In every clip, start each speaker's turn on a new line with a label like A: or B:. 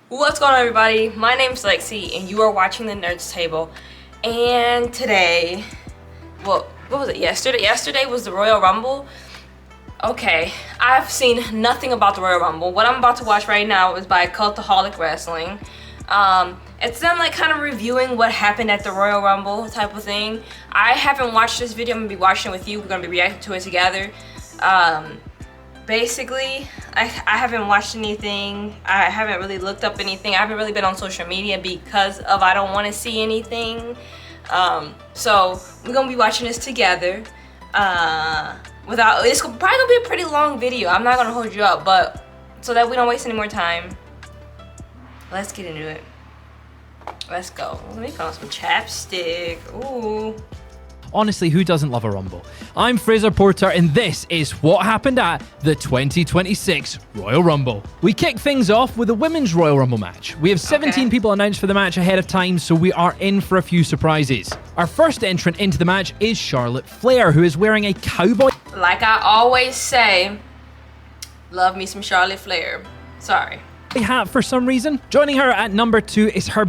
A: What's going on, everybody? My name's Lexi and you are watching the Nerds Table. And today, well, what was it, yesterday was the Royal Rumble. Okay, I've seen nothing about the Royal Rumble. What I'm about to watch right now is by Cultaholic Wrestling. It's them like kind of reviewing what happened at the Royal Rumble type of thing. I haven't watched this video. I'm gonna be watching it with you. We're gonna be reacting to it together. Basically, I haven't watched anything. I haven't really looked up anything. I haven't really been on social media because of I don't want to see anything. So we're gonna be watching this together. It's probably gonna be a pretty long video. I'm not gonna hold you up, but so that we don't waste any more time, let's get into it. Let's go. Let me put on some chapstick. Ooh.
B: Honestly, who doesn't love a Rumble? I'm Fraser Porter, and this is what happened at the 2026 Royal Rumble. We kick things off with a women's Royal Rumble match. We have 17 people announced for the match ahead of time, so we are in for a few surprises. Our first entrant into the match is Charlotte Flair, who is wearing a cowboy
A: Like I always say, love me some Charlotte Flair. Sorry.
B: hat for some reason. Joining her at number 2 is her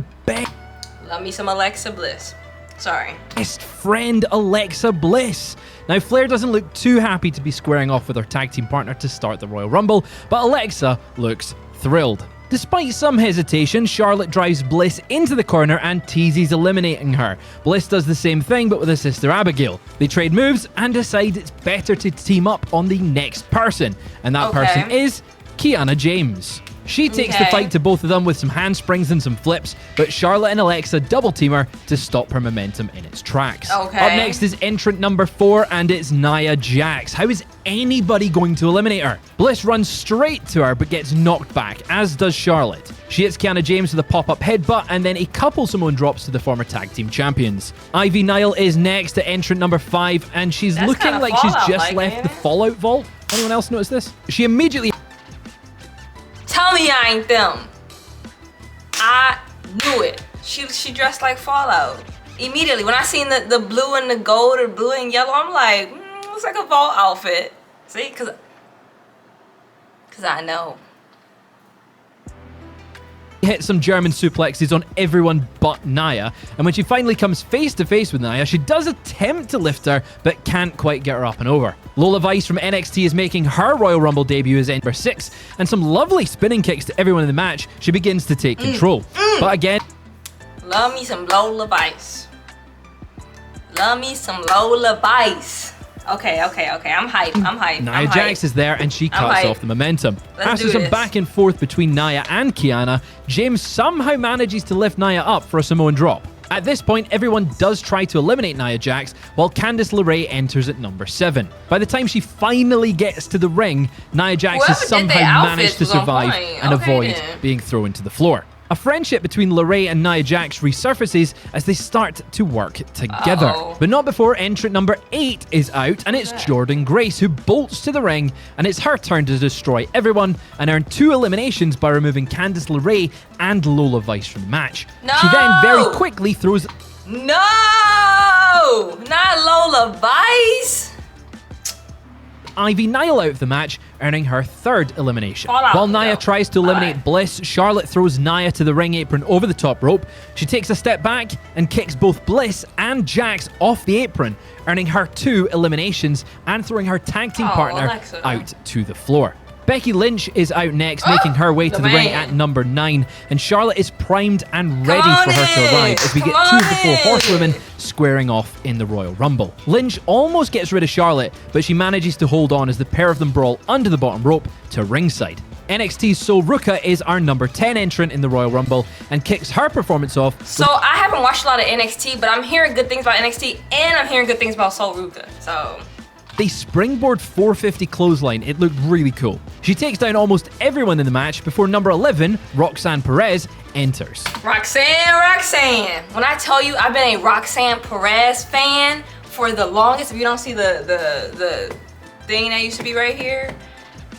A: Love me some Alexa Bliss. Sorry.
B: best friend, Alexa Bliss. Now, Flair doesn't look too happy to be squaring off with her tag team partner to start the Royal Rumble, but Alexa looks thrilled. Despite some hesitation, Charlotte drives Bliss into the corner and teases eliminating her. Bliss does the same thing, but with her sister Abigail. They trade moves and decide it's better to team up on the next person, and that person is Kiana James. She takes the fight to both of them with some handsprings and some flips, but Charlotte and Alexa double team her to stop her momentum in its tracks. Up next is entrant number 4, and it's Nia Jax. How is anybody going to eliminate her? Bliss runs straight to her, but gets knocked back, as does Charlotte. She hits Kiana James with a pop-up headbutt, and then a couple Samoan drops to the former tag team champions. Ivy Nile is next at entrant number 5, and she's looking like she's just left the Fallout Vault. Anyone else notice this? She immediately...
A: Tell me I ain't them. I knew it. She dressed like Fallout. Immediately, when I seen the blue and the gold or blue and yellow, I'm like, looks like a Vault outfit. See, cause I know.
B: hit some German suplexes on everyone but Nia, and when she finally comes face to face with Nia, she does attempt to lift her, but can't quite get her up and over. Lola Vice from NXT is making her Royal Rumble debut as number 6, and some lovely spinning kicks to everyone in the match. She begins to take control. But again,
A: love me some Lola Vice. Love me some Lola Vice. Okay. I'm hyped.
B: Nia Jax is there, and she cuts off the momentum. After some back and forth between Nia and Kiana, James somehow manages to lift Nia up for a Samoan drop. At this point, everyone does try to eliminate Nia Jax, while Candice LeRae enters at number 7. By the time she finally gets to the ring, Nia Jax has somehow managed to survive and avoid being thrown to the floor. A friendship between LeRae and Nia Jax resurfaces as they start to work together. But not before entrant number 8 is out, and it's Jordynne Grace who bolts to the ring, and it's her turn to destroy everyone and earn 2 eliminations by removing Candice LeRae and Lola Vice from the match. She then very quickly throws...
A: No! Not Lola Vice!
B: Ivy Nile out of the match, earning her 3rd elimination. While Nia tries to eliminate Bliss, Charlotte throws Nia to the ring apron over the top rope. She takes a step back and kicks both Bliss and Jax off the apron, earning her 2 eliminations and throwing her tag team partner out to the floor. Becky Lynch is out next, making her way to the ring at number 9, and Charlotte is primed and ready for her to arrive as we get 2 of the 4 horsewomen squaring off in the Royal Rumble. Lynch almost gets rid of Charlotte, but she manages to hold on as the pair of them brawl under the bottom rope to ringside. NXT's Sol Ruca is our number 10 entrant in the Royal Rumble and kicks her performance off.
A: So I haven't watched a lot of NXT, but I'm hearing good things about NXT and I'm hearing good things about Sol Ruca, so...
B: The springboard 450 clothesline, it looked really cool. She takes down almost everyone in the match before number 11, Roxanne Perez, enters.
A: Roxanne. When I tell you I've been a Roxanne Perez fan for the longest, if you don't see the thing that used to be right here,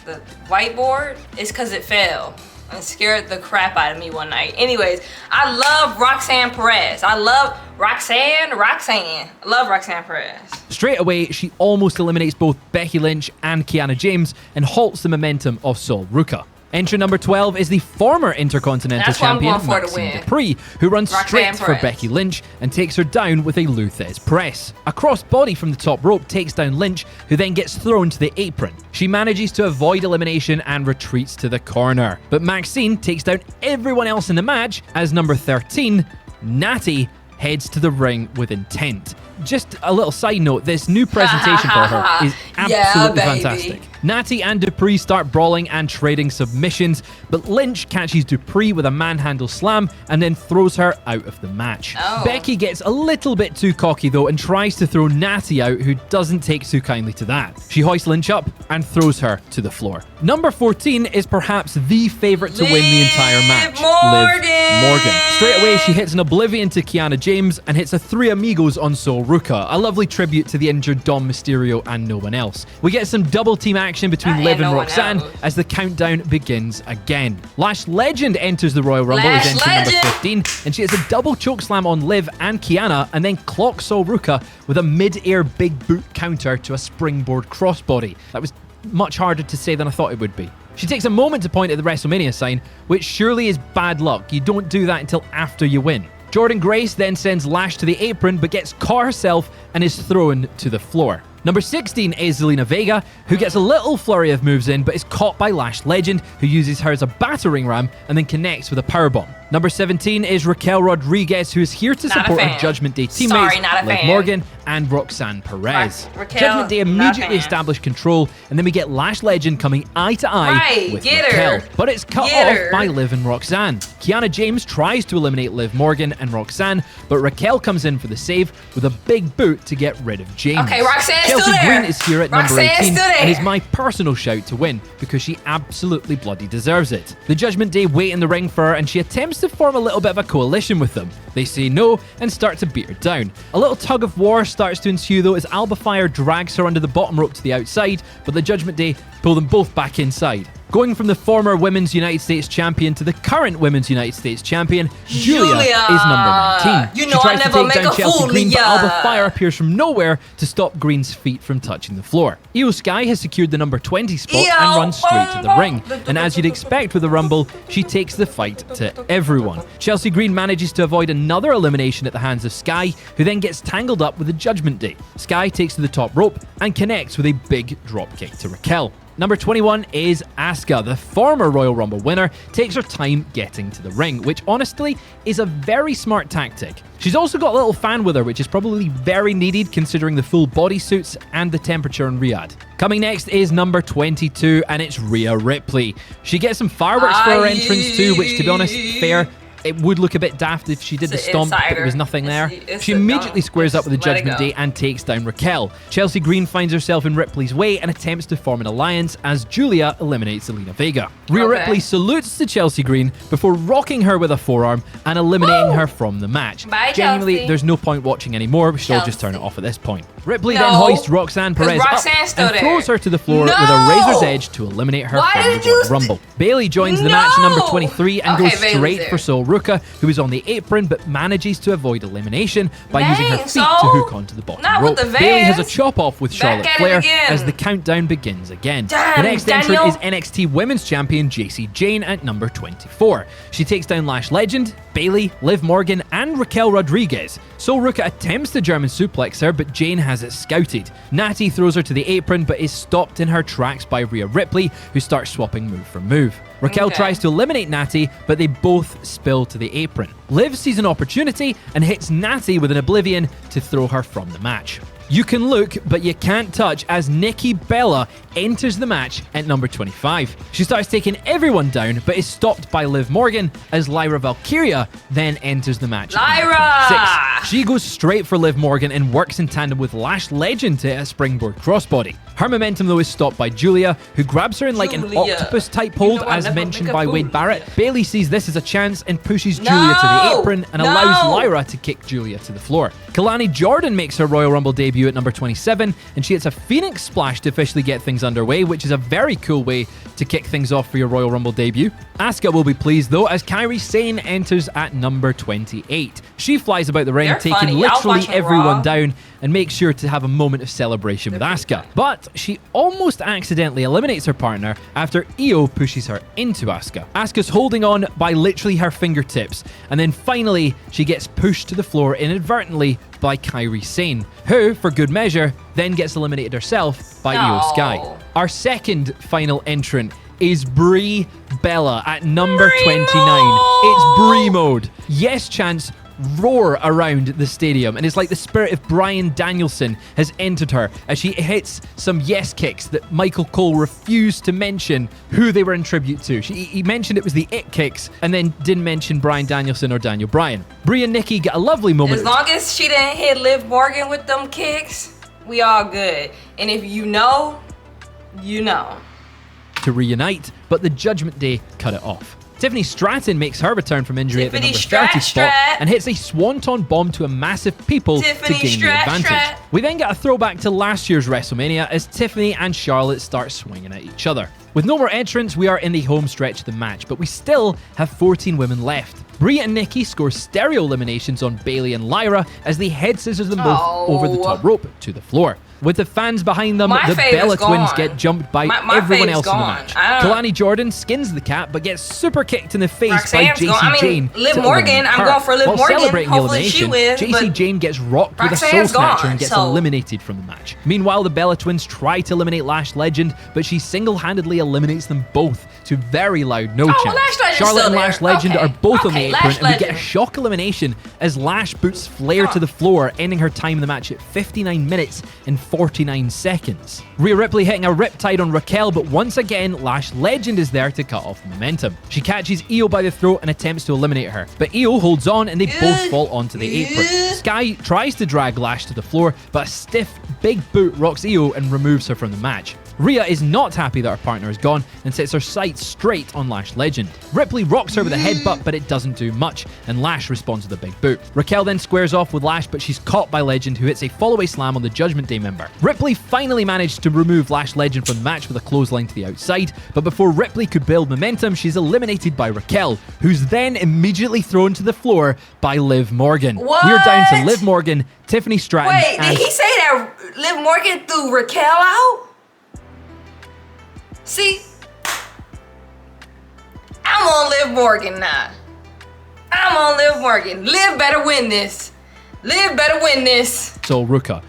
A: the whiteboard, it's because it fell. and scared the crap out of me one night. Anyways, I love Roxanne Perez. I love Roxanne. I love Roxanne Perez.
B: Straight away, she almost eliminates both Becky Lynch and Kiana James and halts the momentum of Sol Ruca. Entry number 12 is the former Intercontinental
A: That's what I'm
B: Champion,
A: going for to
B: Maxine
A: win.
B: Dupree, who runs
A: Roxanne
B: straight for
A: Perez.
B: Becky Lynch and takes her down with a Luthez press. A crossbody from the top rope takes down Lynch, who then gets thrown to the apron. She manages to avoid elimination and retreats to the corner. But Maxine takes down everyone else in the match as number 13, Natty, heads to the ring with intent. Just a little side note, this new presentation for her is absolutely fantastic. Natty and Dupree start brawling and trading submissions, but Lynch catches Dupree with a manhandle slam and then throws her out of the match. Becky gets a little bit too cocky though and tries to throw Natty out, who doesn't take too kindly to that. She hoists Lynch up and throws her to the floor. Number 14 is perhaps the favourite to win the entire match, Liv Morgan. Straight away, she hits an Oblivion to Kiana James and hits a Three Amigos on Sol Ruka, a lovely tribute to the injured Dom Mysterio and no one else. We get some double team action between Liv and Roxanne as the countdown begins again. Lash Legend enters the Royal Rumble as entry number 15, and she has a double chokeslam on Liv and Kiana and then clocks Sol Ruka with a mid-air big boot counter to a springboard crossbody. That was much harder to say than I thought it would be. She takes a moment to point at the WrestleMania sign, which surely is bad luck. You don't do that until after you win. Jordan Grace then sends Lash to the apron but gets caught herself and is thrown to the floor. Number 16 is Zelina Vega, who gets a little flurry of moves in but is caught by Lash Legend, who uses her as a battering ram and then connects with a powerbomb. Number 17 is Raquel Rodriguez, who is here to support her Judgment Day teammates, Liv Morgan and Roxanne Perez. Judgment Day immediately establish control, and then we get Lash Legend coming eye to eye with Raquel. But it's cut off by Liv and Roxanne. Kiana James tries to eliminate Liv Morgan and Roxanne, but Raquel comes in for the save with a big boot to get rid of James.
A: Okay, Roxanne's
B: Chelsea
A: still there.
B: Green is here at number 18 and is my personal shout to win because she absolutely bloody deserves it. The Judgment Day wait in the ring for her and she attempts to form a little bit of a coalition with them. They say no and start to beat her down. A little tug of war starts to ensue though as Alba Fire drags her under the bottom rope to the outside, but the Judgment Day pull them both back inside. Going from the former Women's United States Champion to the current Women's United States Champion, Julia is number 19.
A: You know,
B: she tries
A: I
B: to
A: never
B: take down
A: make a
B: Chelsea
A: fool
B: Green,
A: of
B: but
A: ya.
B: Alba Fire appears from nowhere to stop Green's feet from touching the floor. Io Sky has secured the number 20 spot and runs straight to the ring. And as you'd expect with the Rumble, she takes the fight to everyone. Chelsea Green manages to avoid another elimination at the hands of Sky, who then gets tangled up with the Judgment Day. Sky takes to the top rope and connects with a big dropkick to Raquel. Number 21 is Asuka. The former Royal Rumble winner takes her time getting to the ring, which honestly is a very smart tactic. She's also got a little fan with her, which is probably very needed considering the full bodysuits and the temperature in Riyadh. Coming next is number 22, and it's Rhea Ripley. She gets some fireworks for her entrance too, which to be honest, fair. It would look a bit daft if she did the stomp, but there was nothing there. She immediately squares up with the Judgment Day and takes down Raquel. Chelsea Green finds herself in Ripley's way and attempts to form an alliance as Julia eliminates Zelina Vega. Rhea Ripley salutes to Chelsea Green before rocking her with a forearm and eliminating her from the match. Genuinely, there's no point watching anymore. We should all just turn it off at this point. Ripley then hoists Roxanne Perez up and throws her to the floor with a razor's edge to eliminate her from the Royal Rumble. Bayley joins the match number 23 and goes straight for Sol Ruka, who is on the apron but manages to avoid elimination by using her feet to hook onto the bottom rope. Bayley has a chop off with Charlotte Flair as the countdown begins again. The next entrant is NXT Women's Champion Jacy Jayne at number 24. She takes down Lash Legend, Bayley, Liv Morgan, and Raquel Rodriguez. Sol Ruka attempts to German suplex her, but Jayne has it scouted. Natty throws her to the apron, but is stopped in her tracks by Rhea Ripley, who starts swapping move for move. Raquel tries to eliminate Natty, but they both spill to the apron. Liv sees an opportunity and hits Natty with an Oblivion to throw her from the match. You can look, but you can't touch as Nikki Bella enters the match at number 25. She starts taking everyone down, but is stopped by Liv Morgan as Lyra Valkyria then enters the match. Lyra! She goes straight for Liv Morgan and works in tandem with Lash Legend to hit a springboard crossbody. Her momentum though is stopped by Julia, who grabs her in like an octopus type hold as mentioned by Wade Barrett. Bayley sees this as a chance and pushes Julia to the apron and allows Lyra to kick Julia to the floor. Kalani Jordan makes her Royal Rumble debut at number 27, and she hits a Phoenix Splash to officially get things underway, which is a very cool way to kick things off for your Royal Rumble debut. Asuka will be pleased though as Kairi Sane enters at number 28. She flies about the ring, taking literally everyone down and makes sure to have a moment of celebration with Asuka. But she almost accidentally eliminates her partner after Io pushes her into Asuka. Asuka's holding on by literally her fingertips, and then finally she gets pushed to the floor inadvertently by Kairi Sane, who, for good measure, then gets eliminated herself by Io Sky. Our second final entrant is Brie Bella at number 29. It's Brie mode. Yes chants roar around the stadium, and it's like the spirit of Bryan Danielson has entered her as she hits some yes kicks that Michael Cole refused to mention who they were in tribute to. He mentioned it was the it kicks and then didn't mention Bryan Danielson or Daniel Bryan. Brie and Nikki get a lovely moment.
A: As long as she didn't hit Liv Morgan with them kicks, we all good. And if you know, you know.
B: To reunite, but the Judgment Day cut it off. Tiffany Stratton makes her return from injury at the number 30 spot and hits a swanton bomb to a massive people to gain the advantage. We then get a throwback to last year's WrestleMania as Tiffany and Charlotte start swinging at each other. With no more entrants, we are in the home stretch of the match, but we still have 14 women left. Brie and Nikki score stereo eliminations on Bayley and Lyra as they head scissors them both over the top rope to the floor. With the fans behind them, the Bella twins get jumped by everyone else in the match. Kalani Jordan skins the cat, but gets super kicked in the face by JC Jane.
A: Liv Morgan, I'm going for Liv Morgan.
B: While celebrating the elimination, JC Jane gets rocked with a soul snatcher and gets eliminated from the match. Meanwhile, the Bella twins try to eliminate Lash Legend, but she single-handedly eliminates them both to very loud no chants. Charlotte and Lash Legend are both on the apron, and we get a shock elimination as Lash boots Flair to the floor, ending her time in the match at 59 minutes and 49 seconds. Rhea Ripley hitting a riptide on Raquel, but once again, Lash Legend is there to cut off momentum. She catches Io by the throat and attempts to eliminate her, but Io holds on and they both fall onto the apron. Sky tries to drag Lash to the floor, but a stiff, big boot rocks Io and removes her from the match. Rhea is not happy that her partner is gone and sets her sights straight on Lash Legend. Ripley rocks her with a headbutt, but it doesn't do much, and Lash responds with a big boot. Raquel then squares off with Lash, but she's caught by Legend, who hits a follow-away slam on the Judgment Day member. Ripley finally managed to remove Lash Legend from the match with a clothesline to the outside, but before Ripley could build momentum, she's eliminated by Raquel, who's then immediately thrown to the floor by Liv Morgan.
A: What?
B: We're down to Liv Morgan, Tiffany Stratton.
A: Wait, did he say that Liv Morgan threw Raquel out? See, I'm on Liv Morgan now. I'm on Liv Morgan. Liv better win this. Liv better win this.
B: So Ruka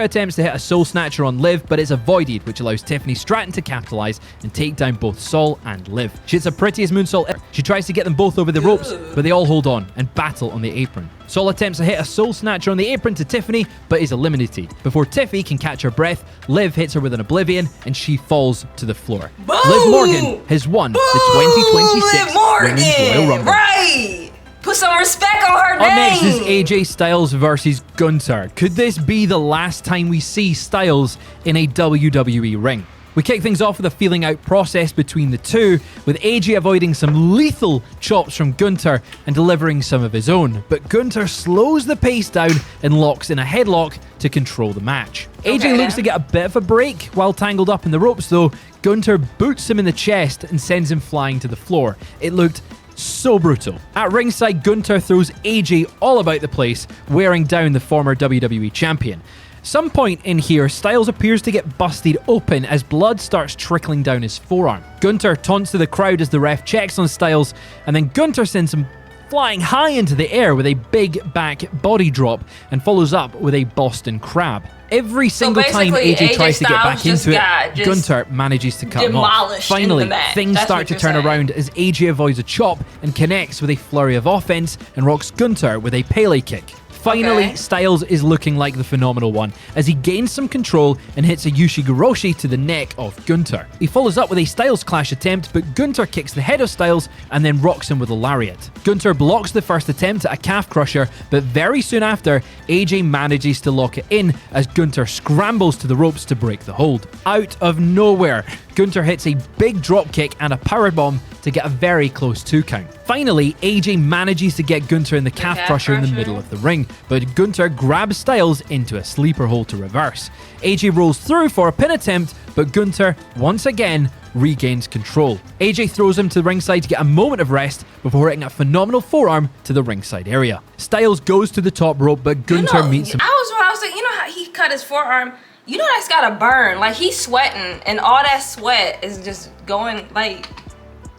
B: attempts to hit a Soul Snatcher on Liv, but it's avoided, which allows Tiffany Stratton to capitalize and take down both Sol and Liv. She hits the prettiest moonsault ever. She tries to get them both over the ropes, but they all hold on and battle on the apron. Sol attempts to hit a Soul Snatcher on the apron to Tiffany, but is eliminated. Before Tiffy can catch her breath, Liv hits her with an Oblivion, and she falls to the floor.
A: Boom!
B: Liv Morgan has won the 2026 Women's Royal Rumble.
A: Right! Put some respect on her name.
B: Up next is AJ Styles versus Gunther. Could this be the last time we see Styles in a WWE ring? We kick things off with a feeling out process between the two, with AJ avoiding some lethal chops from Gunther and delivering some of his own. But Gunther slows the pace down and locks in a headlock to control the match. AJ looks to get a bit of a break while tangled up in the ropes though. Gunther boots him in the chest and sends him flying to the floor. It looked so brutal. At ringside, Gunther throws AJ all about the place, wearing down the former WWE champion. Some point in here, Styles appears to get busted open as blood starts trickling down his forearm. Gunther taunts to the crowd as the ref checks on Styles, and then Gunther sends him flying high into the air with a big back body drop and follows up with a Boston Crab. Every single time AJ tries to get back into it, Gunther manages to cut him off. Finally, things start to turn around as AJ avoids a chop and connects with a flurry of offense and rocks Gunther with a Pele kick. Finally, Styles is looking like the phenomenal one as he gains some control and hits a Ushigoroshi to the neck of Gunther. He follows up with a Styles Clash attempt, but Gunther kicks the head of Styles and then rocks him with a lariat. Gunther blocks the first attempt at a calf crusher, but very soon after, AJ manages to lock it in as Gunther scrambles to the ropes to break the hold. Out of nowhere, Gunther hits a big drop kick and a powerbomb to get a very close 2 count. Finally, AJ manages to get Gunther in the calf crusher in the middle of the ring, but Gunther grabs Styles into a sleeper hold to reverse. AJ rolls through for a pin attempt, but Gunther, once again, regains control. AJ throws him to the ringside to get a moment of rest before hitting a phenomenal forearm to the ringside area. Styles goes to the top rope, but Gunther meets him.
A: I was like, you know how he cut his forearm? You know that's gotta burn. Like, he's sweating, and all that sweat is just going, like,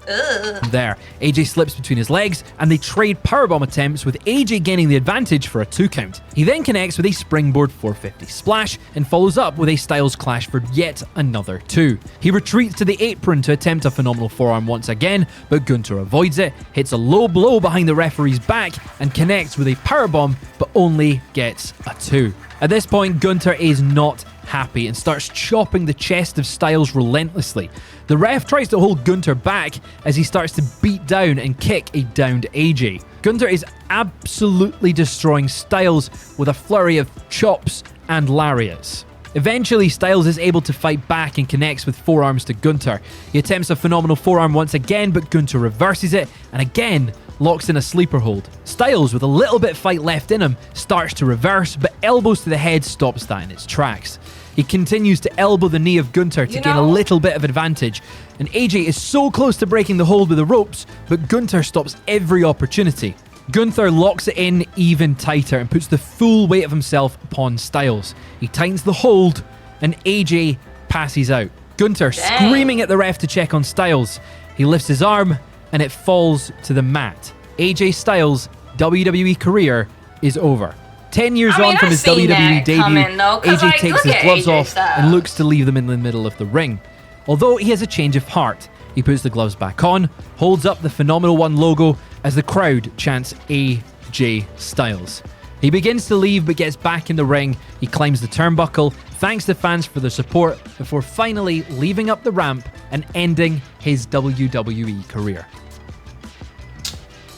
A: ugh.
B: There, AJ slips between his legs, and they trade powerbomb attempts, with AJ gaining the advantage for a 2 count. He then connects with a springboard 450 splash, and follows up with a Styles Clash for yet another 2. He retreats to the apron to attempt a phenomenal forearm once again, but Gunther avoids it, hits a low blow behind the referee's back, and connects with a powerbomb, but only gets a 2. At this point, Gunther is not happy and starts chopping the chest of Styles relentlessly. The ref tries to hold Gunther back as he starts to beat down and kick a downed AJ. Gunther is absolutely destroying Styles with a flurry of chops and lariats. Eventually, Styles is able to fight back and connects with forearms to Gunther. He attempts a phenomenal forearm once again, but Gunther reverses it and again locks in a sleeper hold. Styles, with a little bit fight left in him, starts to reverse, but elbows to the head stops that in its tracks. He continues to elbow the knee of Gunther to gain a little bit of advantage, and AJ is so close to breaking the hold with the ropes, but Gunther stops every opportunity. Gunther locks it in even tighter and puts the full weight of himself upon Styles. He tightens the hold, and AJ passes out. Gunther screaming at the ref to check on Styles. He lifts his arm, and it falls to the mat. AJ Styles' WWE career is over. 10 years on from his WWE debut, AJ takes his gloves off and looks to leave them in the middle of the ring. Although he has a change of heart, he puts the gloves back on, holds up the Phenomenal One logo as the crowd chants AJ Styles. He begins to leave but gets back in the ring. He climbs the turnbuckle, thanks the fans for their support, before finally leaving up the ramp and ending his WWE career.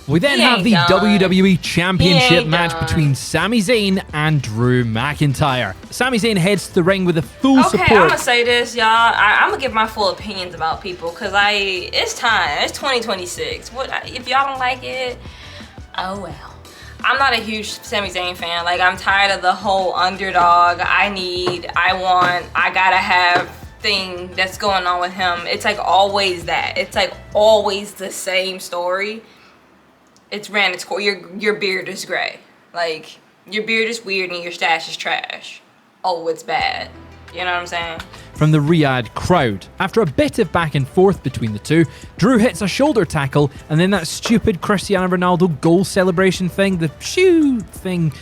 B: We then have the WWE Championship match between Sami Zayn and Drew McIntyre. Sami Zayn heads to the ring with a full support.
A: Okay, I'm gonna say this, y'all. I'm gonna give my full opinions about people, because it's time. It's 2026. If y'all don't like it, oh well. I'm not a huge Sami Zayn fan. Like, I'm tired of the whole underdog, I gotta have thing that's going on with him. It's like always that. It's like always the same story. It's ran its course. Your beard is gray. Like, your beard is weird and your stash is trash. Oh, it's bad. You know what I'm saying?
B: From the Riyadh crowd. After a bit of back and forth between the two, Drew hits a shoulder tackle, and then that stupid Cristiano Ronaldo goal celebration thing, the shoo thing,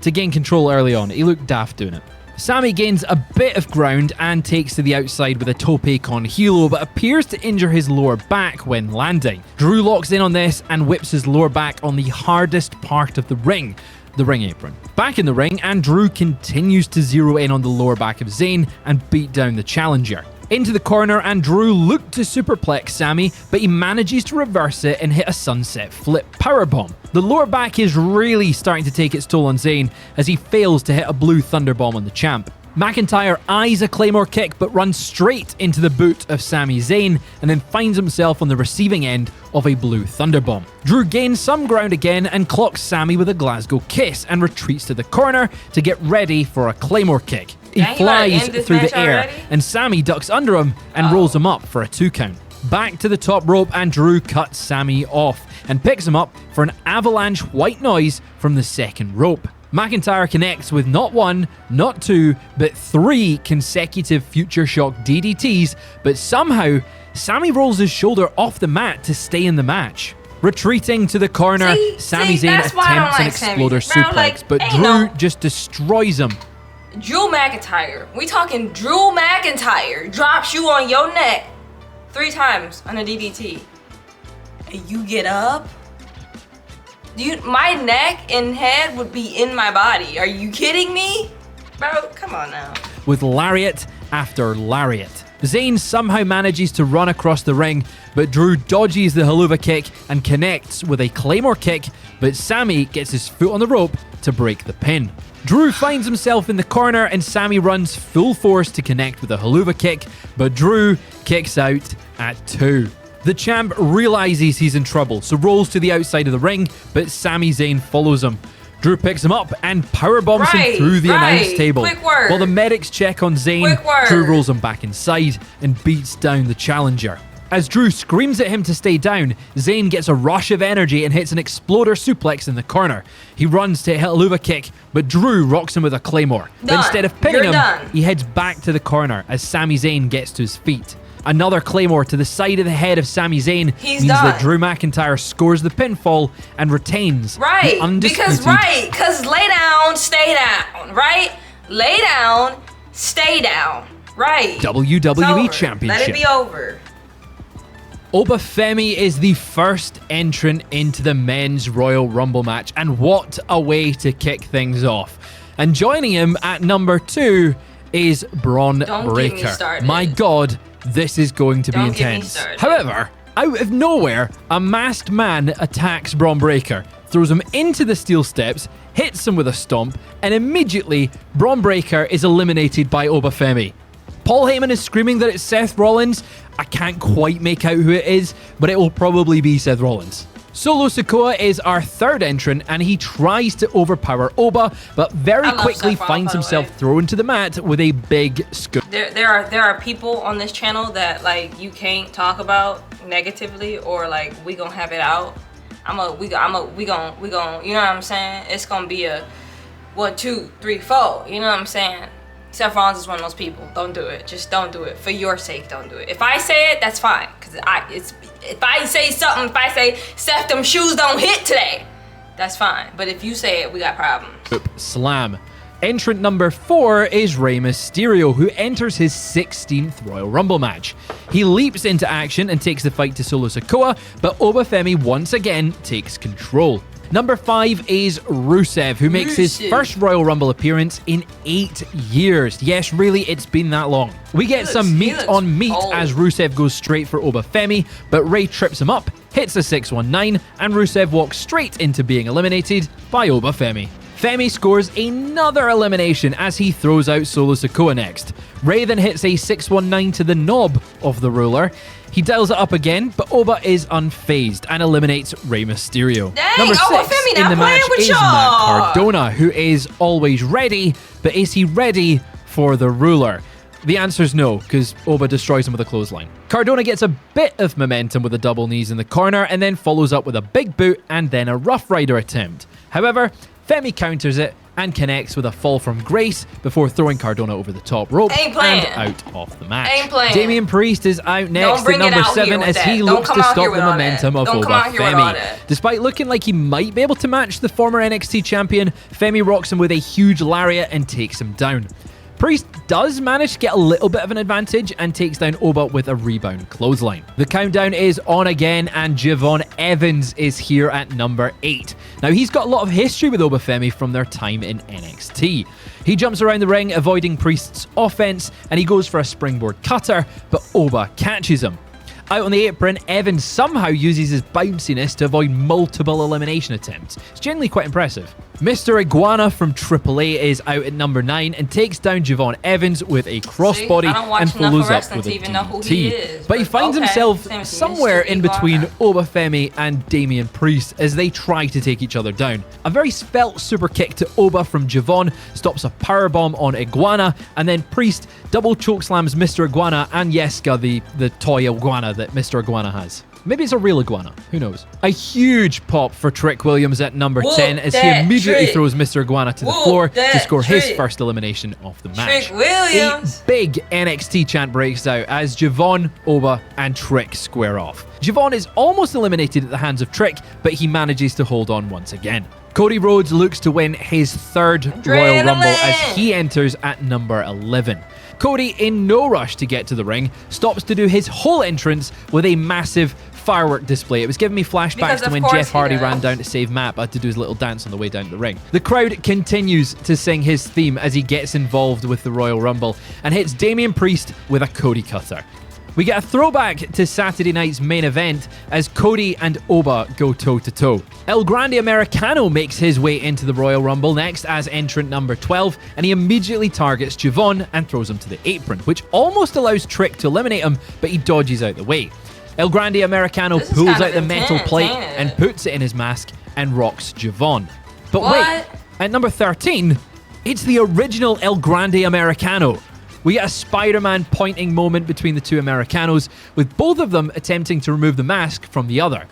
B: to gain control early on. He looked daft doing it. Sami gains a bit of ground and takes to the outside with a tope con hilo, but appears to injure his lower back when landing. Drew locks in on this and whips his lower back on the hardest part of the ring apron. Back in the ring, and Drew continues to zero in on the lower back of Zayn and beat down the challenger. Into the corner, and Drew looked to superplex Sami, but he manages to reverse it and hit a sunset flip powerbomb. The lower back is really starting to take its toll on Zayn as he fails to hit a blue thunderbomb on the champ. McIntyre eyes a Claymore kick but runs straight into the boot of Sami Zayn and then finds himself on the receiving end of a blue thunderbomb. Drew gains some ground again and clocks Sami with a Glasgow kiss and retreats to the corner to get ready for a Claymore kick. He flies through the air and Sami ducks under him and rolls him up for a 2 count. Back to the top rope, and Drew cuts Sami off and picks him up for an avalanche white noise from the second rope. McIntyre connects with not 1, not 2, but 3 consecutive Future Shock DDTs, but somehow Sami rolls his shoulder off the mat to stay in the match. Retreating to the corner, Sami Zayn attempts an exploder suplex, but Drew just destroys him.
A: Drew McIntyre. We talking Drew McIntyre drops you on your neck 3 times on a DDT. And you get up? My neck and head would be in my body. Are you kidding me? Bro, come on now.
B: With lariat after lariat, Zayn somehow manages to run across the ring, but Drew dodges the Helluva kick and connects with a Claymore kick, but Sami gets his foot on the rope to break the pin. Drew finds himself in the corner and Sami runs full force to connect with a Helluva kick, but Drew kicks out at 2. The champ realizes he's in trouble, so rolls to the outside of the ring, but Sami Zayn follows him. Drew picks him up and powerbombs him through the announce table. While the medics check on Zayn, Drew rolls him back inside and beats down the challenger. As Drew screams at him to stay down, Zayn gets a rush of energy and hits an exploder suplex in the corner. He runs to hit a Luva kick, but Drew rocks him with a Claymore. But instead of pinning him, he heads back to the corner as Sami Zayn gets to his feet. Another Claymore to the side of the head of Sami Zayn means that Drew McIntyre scores the pinfall and retains the undisputed...
A: Because lay down, stay down, right? Lay down, stay down, right?
B: WWE Championship.
A: Let it be over.
B: Obafemi is the first entrant into the men's Royal Rumble match, and what a way to kick things off. And joining him at number 2 is Bron Breakker. My God, this is going to be intense. However, out of nowhere, a masked man attacks Bron Breakker, throws him into the steel steps, hits him with a stomp, and immediately Bron Breakker is eliminated by Obafemi. Paul Heyman is screaming that it's Seth Rollins. I can't quite make out who it is, but it will probably be Seth Rollins. Solo Sikoa is our third entrant, and he tries to overpower Oba, but very quickly finds himself thrown to the mat with a big scoop.
A: There are people on this channel that like you can't talk about negatively, or like we gonna have it out. We gonna, you know what I'm saying? It's gonna be a 1, 2, 3, 4. You know what I'm saying? Seth Rollins is one of those people. Don't do it. Just don't do it. For your sake, don't do it. If I say it, that's fine. Cause if I say something, if I say Seth, them shoes don't hit today, that's fine. But if you say it, we got problems.
B: Slam. Entrant number 4 is Rey Mysterio, who enters his 16th Royal Rumble match. He leaps into action and takes the fight to Solo Sikoa, but Obafemi once again takes control. Number 5 is Rusev, who makes his first Royal Rumble appearance in 8 years. Yes, really, it's been that long. We get some meat on meat as Rusev goes straight for Obafemi, but Rey trips him up, hits a 619, and Rusev walks straight into being eliminated by Obafemi. Femi scores another elimination as he throws out Solo Sikoa next. Rey then hits a 619 to the knob of the ruler. He dials it up again, but Oba is unfazed and eliminates Rey Mysterio.
A: Dang,
B: Number 6 in the match is Matt Cardona, who is always ready, but is he ready for the ruler? The answer's no, because Oba destroys him with a clothesline. Cardona gets a bit of momentum with the double knees in the corner and then follows up with a big boot and then a Rough Rider attempt. However, Femi counters it and connects with a fall from grace before throwing Cardona over the top rope and out of the match. Damian Priest is out next at number 7 as he looks to stop the momentum of Obafemi. Despite looking like he might be able to match the former NXT champion, Femi rocks him with a huge lariat and takes him down. Priest does manage to get a little bit of an advantage and takes down Oba with a rebound clothesline. The countdown is on again and Javon Evans is here at number 8. Now he's got a lot of history with Obafemi from their time in NXT. He jumps around the ring avoiding Priest's offense and he goes for a springboard cutter, but Oba catches him. Out on the apron, Evans somehow uses his bounciness to avoid multiple elimination attempts. It's generally quite impressive. Mr. Iguana from AAA is out at number 9 and takes down Javon Evans with a crossbody and follows up with a DDT. But he finds himself somewhere in between Obafemi and Damian Priest as they try to take each other down. A very svelte super kick to Oba from Javon stops a powerbomb on Iguana, and then Priest double chokeslams Mr. Iguana and Yeska, the toy iguana that Mr. Iguana has. Maybe it's a real iguana. Who knows? A huge pop for Trick Williams at number 10 as he immediately throws Mr. Iguana to the floor to score his first elimination of the match.
A: Trick Williams!
B: A big NXT chant breaks out as Javon, Oba, and Trick square off. Javon is almost eliminated at the hands of Trick, but he manages to hold on once again. Cody Rhodes looks to win his third Royal Rumble as he enters at number 11. Cody, in no rush to get to the ring, stops to do his whole entrance with a massive firework display. It was giving me flashbacks to when Jeff Hardy ran down to save Matt, but had to do his little dance on the way down to the ring. The crowd continues to sing his theme as he gets involved with the Royal Rumble and hits Damian Priest with a Cody cutter. We get a throwback to Saturday night's main event as Cody and Oba go toe-to-toe. El Grande Americano makes his way into the Royal Rumble next as entrant number 12, and he immediately targets Javon and throws him to the apron, which almost allows Trick to eliminate him, but he dodges out the way. El Grande Americano pulls out the metal plate and puts it in his mask and rocks Javon. But wait, at number 13, it's the original El Grande Americano. We get a Spider-Man pointing moment between the two Americanos, with both of them attempting to remove the mask from the other.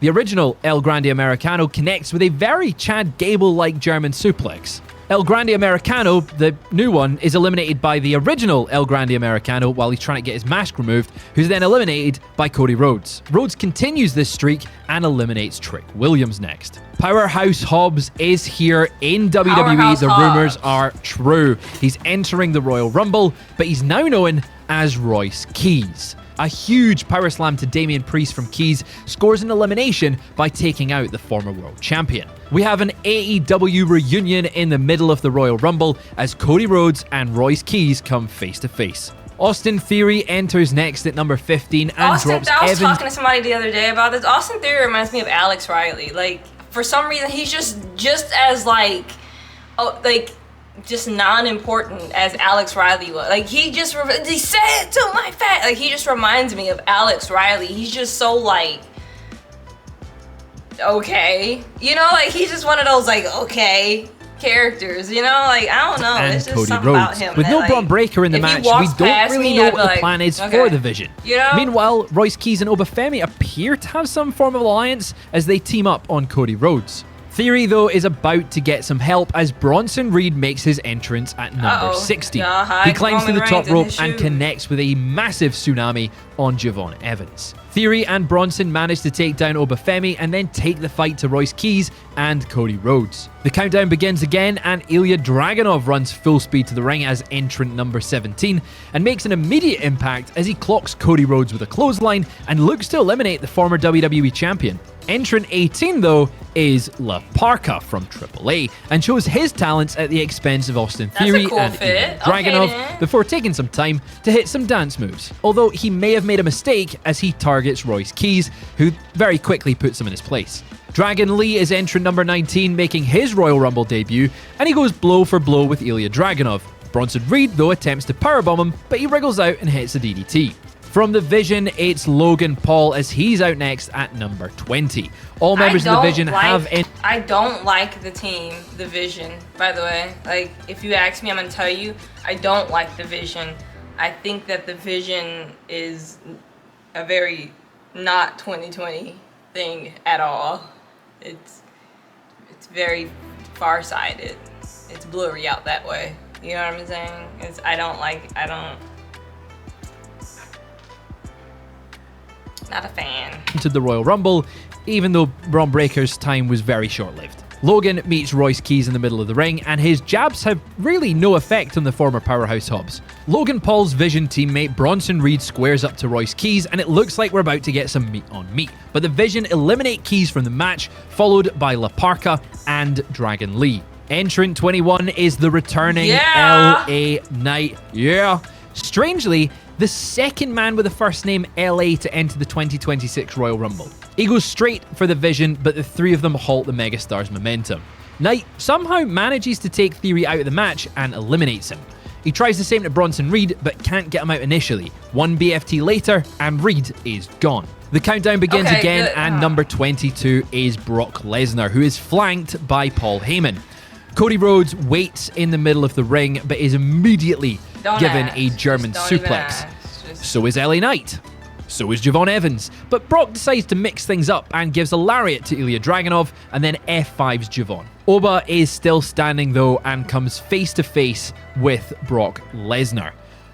B: The original El Grande Americano connects with a very Chad Gable-like German suplex. El Grande Americano, the new one, is eliminated by the original El Grande Americano while he's trying to get his mask removed, who's then eliminated by Cody Rhodes. Rhodes continues this streak and eliminates Trick Williams next. Powerhouse Hobbs is here in WWE.
A: Powerhouse
B: the
A: Hobbs.
B: rumors are true. He's entering the Royal Rumble, but he's now known as Royce Keys. A huge power slam to Damian Priest from Keys scores an elimination by taking out the former world champion. We have an AEW reunion in the middle of the Royal Rumble as Cody Rhodes and Royce Keys come face to face. Austin Theory enters next at number 15 and drops
A: I was
B: Evans.
A: talking to somebody the other day about this. Austin Theory reminds me of Alex Riley. Like, for some reason, he's just as just non-important as Alex Riley was. Like, he said it to my face. Like, he just reminds me of Alex Riley. He's just so, like, okay. You know, like, he's just one of those, like, okay characters, you know? Like, I don't know.
B: And
A: It's just
B: Cody
A: something
B: Rhodes.
A: about him.
B: With
A: that,
B: no
A: like,
B: Braun Breaker in the
A: if he
B: match, we
A: walks
B: don't
A: past
B: really
A: me,
B: know
A: I'd
B: what
A: be
B: the
A: like,
B: plan is
A: okay.
B: for the Vision.
A: You know?
B: Meanwhile, Royce Keys and Oba Femi appear to have some form of alliance as they team up on Cody Rhodes. Theory, though, is about to get some help as Bronson Reed makes his entrance at number 60.
A: Yeah,
B: he climbs to the
A: Roman
B: top
A: Reigns in
B: rope
A: his
B: and
A: shoes.
B: connects with a massive tsunami on Javon Evans. Theory and Bronson manage to take down Oba Femi and then take the fight to Royce Keys and Cody Rhodes. The countdown begins again and Ilya Dragunov runs full speed to the ring as entrant number 17 and makes an immediate impact as he clocks Cody Rhodes with a clothesline and looks to eliminate the former WWE champion. Entrant 18, though, is La Parka from AAA and shows his talents at the expense of Austin
A: That's a
B: Theory
A: cool
B: and
A: fit.
B: Ilya Dragunov
A: Okay,
B: before taking some time to hit some dance moves. Although he may have made a mistake as he targets Royce Keys, who very quickly puts him in his place. Dragon Lee is entrant number 19, making his Royal Rumble debut, and he goes blow for blow with Ilya Dragunov. Bronson Reed, though, attempts to powerbomb him, but he wriggles out and hits a DDT. From the Vision, it's Logan Paul as he's out next at number 20. All members of the Vision have...
A: I don't like the team, the Vision, by the way. Like, if you ask me, I'm going to tell you, I don't like the Vision. I think that the Vision is a very not 2020 thing at all. It's very far-sighted. It's blurry out that way. You know what I'm saying? Not a fan.
B: To the Royal Rumble, even though Braun Breaker's time was very short-lived. Logan meets Royce Keys in the middle of the ring, and his jabs have really no effect on the former Powerhouse Hobbs. Logan Paul's Vision teammate Bronson Reed squares up to Royce Keys, and it looks like we're about to get some meat on meat. But the Vision eliminate Keys from the match, followed by La Parka and Dragon Lee. Entrant 21 is the returning LA Knight. Yeah. Strangely, the second man with the first name LA to enter the 2026 Royal Rumble. He goes straight for the Vision, but the three of them halt the Megastar's momentum. Knight somehow manages to take Theory out of the match and eliminates him. He tries the same to Bronson Reed, but can't get him out initially. One BFT later, and Reed is gone. The countdown begins again, and number 22 is Brock Lesnar, who is flanked by Paul Heyman. Cody Rhodes waits in the middle of the ring, but is immediately given a German suplex. So is LA Knight. So is Javon Evans. But Brock decides to mix things up and gives a lariat to Ilya Dragunov and then F5s Javon. Oba is still standing though and comes face to face with Brock Lesnar.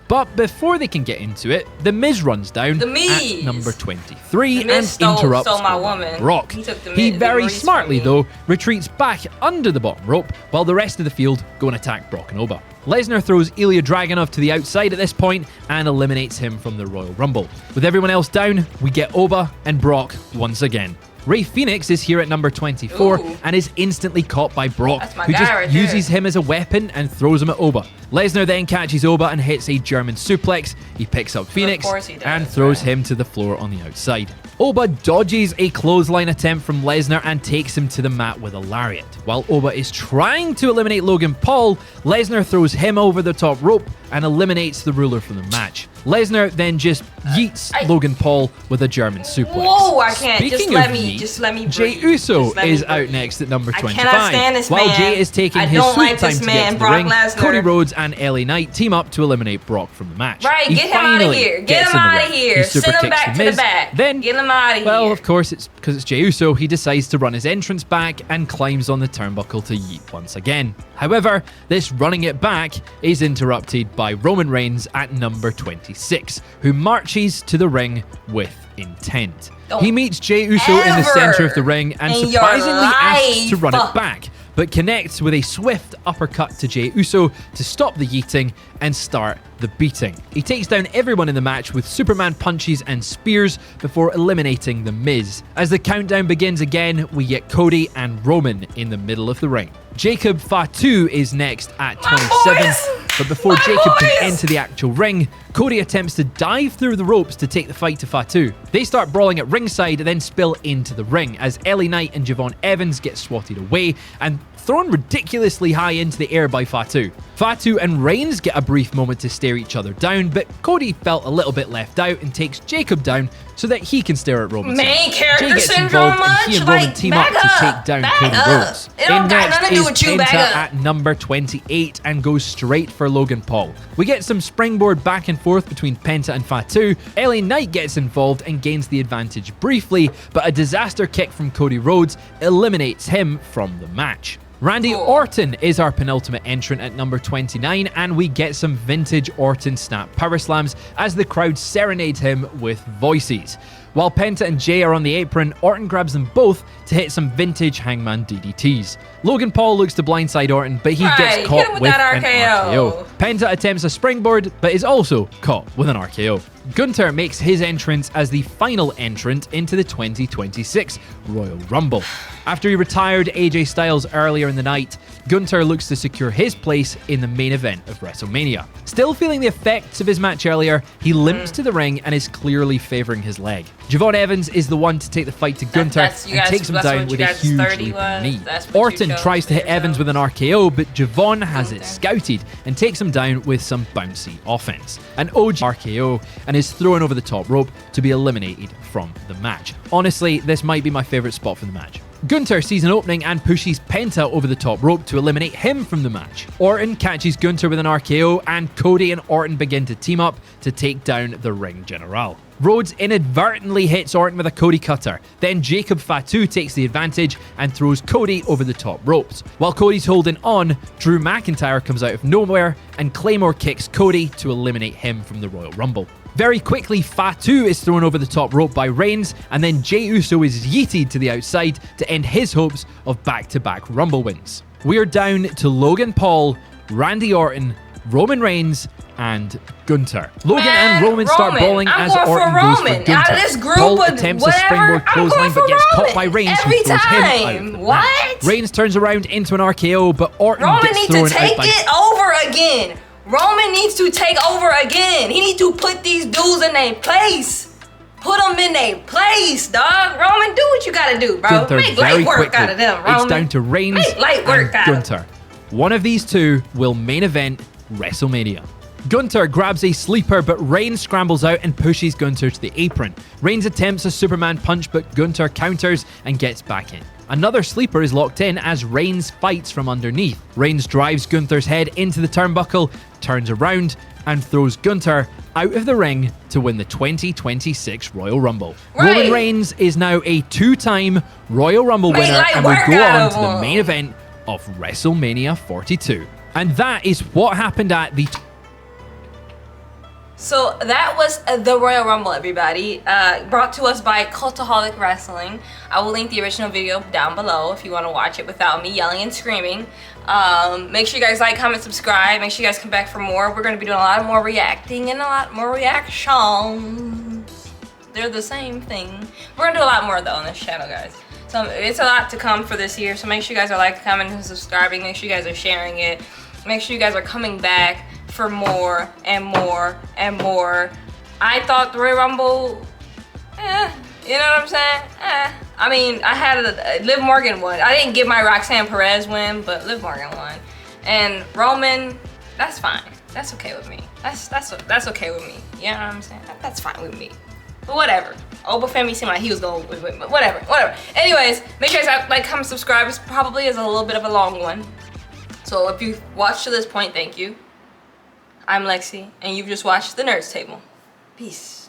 B: But before they can get into it, The Miz runs down at number 23 and interrupts
A: my woman.
B: Brock. He very smartly, though, retreats back under the bottom rope while the rest of the field go and attack Brock and Oba. Lesnar throws Ilya Dragunov to the outside at this point and eliminates him from the Royal Rumble. With everyone else down, we get Oba and Brock once again. Rey Fenix is here at number 24 and is instantly caught by Brock, who just uses him as a weapon and throws him at Oba. Lesnar then catches Oba and hits a German suplex. He picks up Fenix and throws him to the floor on the outside. Oba dodges a clothesline attempt from Lesnar and takes him to the mat with a lariat. While Oba is trying to eliminate Logan Paul, Lesnar throws him over the top rope and eliminates the ruler from the match. Lesnar then just yeets Logan Paul with a German suplex.
A: Whoa, I can't.
B: Speaking
A: Just
B: of
A: let me.
B: yeet,
A: Just let me.
B: Jey
A: breathe.
B: Uso
A: Just let me
B: is
A: breathe.
B: out next at number 25.
A: I cannot stand this
B: While
A: man.
B: Jey is taking
A: I
B: his
A: don't
B: sweet
A: like
B: time
A: this
B: to
A: man,
B: get to the
A: Brock
B: ring,
A: Lesnar.
B: Cody Rhodes and LA Knight team up to eliminate Brock from the match.
A: Right,
B: He
A: get him out of
B: finally
A: here. Get
B: gets
A: him
B: in the
A: out of
B: ring.
A: here.
B: He super
A: Send him
B: kicks
A: back to the
B: Miz.
A: back.
B: Then,
A: Get him out of here.
B: well, of course, it's because it's Jey Uso, he decides to run his entrance back and climbs on the turnbuckle to yeet once again. However, this running it back is interrupted by Roman Reigns at number 26, who marches to the ring with intent. He meets Jey Uso in the center of the ring and
A: in your
B: surprisingly asks to
A: life.
B: run it back, but connects with a swift uppercut to Jey Uso to stop the yeeting and start the beating. He takes down everyone in the match with Superman punches and spears before eliminating The Miz. As the countdown begins again, we get Cody and Roman in the middle of the ring. Jacob Fatu is next at 27, but before Jacob can enter the actual ring, Cody attempts to dive through the ropes to take the fight to Fatu. They start brawling at ringside and then spill into the ring as LA Knight and Javon Evans get swatted away and thrown ridiculously high into the air by Fatu. Fatu and Reigns get a brief moment to stare each other down, but Cody felt a little bit left out and takes Jacob down so that he can stare at Roman.
A: Main character
B: Jey gets
A: syndrome
B: involved and he and
A: much?
B: Roman
A: Like,
B: team up
A: back
B: to
A: up,
B: take down
A: back
B: Cody
A: up.
B: Rhodes.
A: It don't
B: In
A: got
B: next
A: nothing to do
B: is
A: with you, back
B: Penta
A: up.
B: at number 28 and goes straight for Logan Paul. We get some springboard back and forth between Penta and Fatu. LA Knight gets involved and gains the advantage briefly, but a disaster kick from Cody Rhodes eliminates him from the match. Randy Orton is our penultimate entrant at number 29, and we get some vintage Orton snap power slams as the crowd serenade him with voices. While Penta and Jey are on the apron, Orton grabs them both to hit some vintage Hangman DDTs. Logan Paul looks to blindside Orton, but he gets caught with an RKO. Penta attempts a springboard, but is also caught with an RKO. Gunther makes his entrance as the final entrant into the 2026 Royal Rumble. After he retired AJ Styles earlier in the night, Gunther looks to secure his place in the main event of WrestleMania. Still feeling the effects of his match earlier, he limps to the ring and is clearly favoring his leg. Javon Evans is the one to take the fight to Gunther and takes him down with a huge leaping knee. Orton tries to hit Evans with an RKO, but Javon has it scouted and takes him down with some bouncy offense. An OG RKO and is thrown over the top rope to be eliminated from the match. Honestly, this might be my favorite spot for the match. Gunther sees an opening and pushes Penta over the top rope to eliminate him from the match. Orton catches Gunther with an RKO and Cody and Orton begin to team up to take down the Ring General. Rhodes inadvertently hits Orton with a Cody Cutter. Then Jacob Fatu takes the advantage and throws Cody over the top ropes. While Cody's holding on, Drew McIntyre comes out of nowhere and Claymore kicks Cody to eliminate him from the Royal Rumble. Very quickly, Fatu is thrown over the top rope by Reigns, and then Jey Uso is yeeted to the outside to end his hopes of back-to-back Rumble wins. We are down to Logan Paul, Randy Orton, Roman Reigns, and Gunther. Logan and Roman start brawling as Orton goes for Gunther.
A: Out of this group
B: Paul attempts a springboard clothesline but gets caught by Reigns, who throws him out of the match. Reigns turns around into an RKO, but Orton gets thrown out by...
A: Roman needs to take it over again. Roman needs to take over again. He needs to put these dudes in their place. Put them in their place, dog. Roman, do what you gotta do, bro.
B: Gunther
A: Make light work out of them, Roman.
B: It's down to Reigns and Gunther. One of these two will main event WrestleMania. Gunther grabs a sleeper, but Reigns scrambles out and pushes Gunther to the apron. Reigns attempts a Superman punch, but Gunther counters and gets back in. Another sleeper is locked in as Reigns fights from underneath. Reigns drives Gunther's head into the turnbuckle, turns around, and throws Gunther out of the ring to win the 2026 Royal Rumble. Roman Reigns is now a two-time Royal Rumble winner and will go on to the main event of WrestleMania 42. And that is what happened at the...
A: So that was the Royal Rumble, everybody. Brought to us by Cultaholic Wrestling. I will link the original video down below if you want to watch it without me yelling and screaming. Make sure you guys like, comment, subscribe. Make sure you guys come back for more. We're going to be doing a lot more reacting and a lot more reactions. They're the same thing. We're going to do a lot more, though, on this channel, guys. So it's a lot to come for this year. So make sure you guys are liking, commenting, and subscribing. Make sure you guys are sharing it. Make sure you guys are coming back for more and more and more. I thought the Royal Rumble, you know what I'm saying? I mean, I had Liv Morgan won. I didn't get my Roxanne Perez win, but Liv Morgan won. And Roman, that's fine. That's okay with me. That's okay with me. You know what I'm saying? That's fine with me. But whatever. Obafemi seemed like he was going with it, but whatever. Anyways, make sure you guys like, comment, subscribe. This probably is a little bit of a long one. So if you've watched to this point, thank you. I'm Lexi, and you've just watched The Nerds Table. Peace.